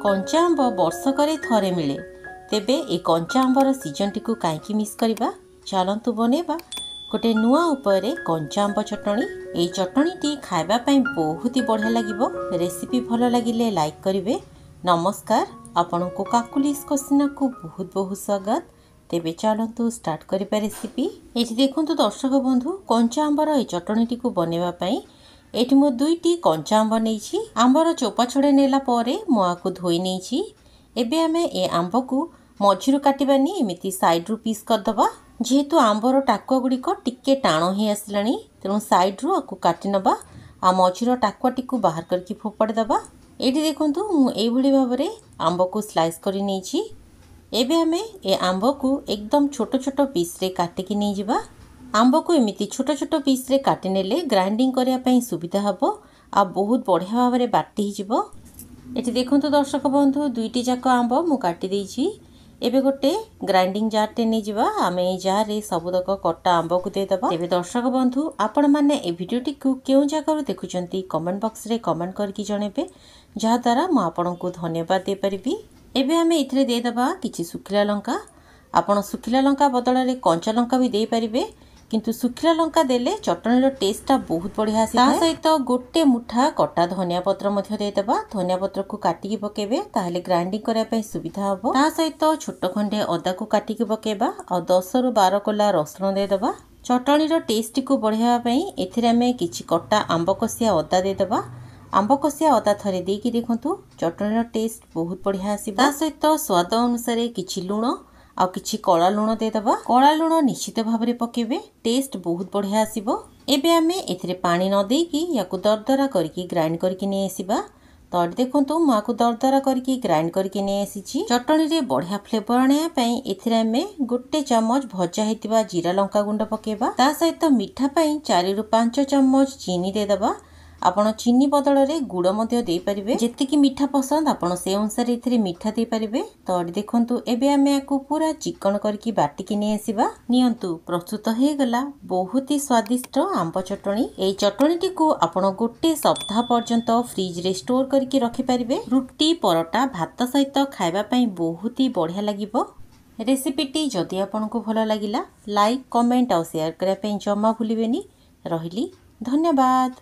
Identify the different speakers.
Speaker 1: कंचा आंब वर्षकरे थरे मिले तेबे ए कंचा आंबर सीजन टी कहीं मिस करवा चलतु बनैबा गोटे नुआ उपाय कंचा आंब चटणी। ये चटणी खावाई बहुत ही बढ़िया लगे। रेसिपी भल लगे लाइक करेंगे। नमस्कार, आपण को काकुलिस कोसिना को बहुत बहुत स्वागत। तेबे चलतु स्टार्ट करिबा रेसिपी। ये देखंतु दर्शक बंधु, कंचा आंबर ये चटणी टी बनवाई एठी मो दुईटी कंचा आंब नहीं आंबर चोपा छड़े नेला परे मुआको धोई नहीं। एबे आमे ए आंब को मझिरु काटिबानी एमिति साइड रु पीस करदबा। जेहेतु आंबर टाकुआ गुड़िक टिके टाण ही आसलानी तेणु साइड रु आकु काटि नबा आ मझिर टाकुआ टिकु बाहर करके फोपाड़ी दबा। एठी देखंतु मु एई भली भाबरे आंब को स्लाइस करि नेछि। एबे आमे ए आंब को एकदम छोट छोट पीस रे काटिकी नै जिबा। आंब को एमिति छोट छोट पीस रे काटि नेले ग्राइंडिंग करिया पई सुविधा हबो आ बहुत बढ़िया भाबरे बाटी हिजिबो। एठी देखंतु दर्शक बंधु, दुईटी जाक आंब मु काटि देइछि। एबे गोटे ग्राइंडिंग जार टे नै जिबा। आमे ए जार रे सबुतक कटा आंब को दे दबा। एबे दर्शक बंधु, आपण माने ए भिडियोटी को केउ जाकर देखुचंती कमेंट बॉक्स रे कमेंट करके जणेबे, जहा द्वारा मु आपण को धन्यवाद दे परिबी। एबे आमे इथरे दे दबा किछि सुखिला लंका। आपण सुखिला लंका बदल रे कंचा लंका भी दे परिबे, किंतु सुखिला लंका देले चटणीर टेस्टा बहुत बढ़िया आसी। ता सहित गोटे मुठा कटा धनिया पत्र मध्य दे दबा। धनिया पत्र को काटिकी पकेबे ताहले ग्राइंडिंग करिया पई सुविधा हबो। ता सहित छोट खंडे अदा को काटिकी पकेबा आ 10 रु 12 कोला रसुण दे दबा। चटणीर टेस्ट को बढ़िया पई एथिरे आमे किछि कटा आंब कसिया अदा दे दबा। आंब कसिया अदा थरे देकी देखंतु चटणीर टेस्ट बहुत बढ़िया आसी। ता सहित स्वाद अनुसार किछि लूण आ किछि कला लूण दे दबा। कला लूण निश्चित भाबरे पकेबे, टेस्ट बहुत बढ़िया आसीबो। एबे आमे एथिरे पानी न देकी याकु दरदरा करके ग्राइंड करके नै आसीबा। तो देखंतु माकु दरदरा करके ग्राइंड करके नै आसीछि। चटणी रे बढ़िया फ्लेवर आनिया पई एथिरे आमे गोटे चम्मच भजा हेतिबा जीरा लंका गुंड पकेबा। ता सहित मीठा पई 4 रु 5 चम्मच चीनी दे दबा। आपण चीनी बदल रे गुड़ मध्य दे परिबे। जेतिकी मीठा पसंद आपण से अनुसार एथिरे मीठा दे परिबे। तो देखंतु एबे आमे याकु पूरा चिकन करके बाटिकी नै आसीबा। नियंतु प्रस्तुत हे गला बहुत ही स्वादिष्ट आंब चटणी। एई चटणीटी को आपण गोटे सप्ताह पर्यंत फ्रिज रे स्टोर करके रखि परिबे। रुटी परोटा भात सहित खाइबा पई बहुत ही बढ़िया लागिबो। रेसिपीटी जदि आपण को भलो लागिला लाइक कमेंट और शेयर करिया पई जम्मा भूलिबेनी। रहिली, धन्यवाद।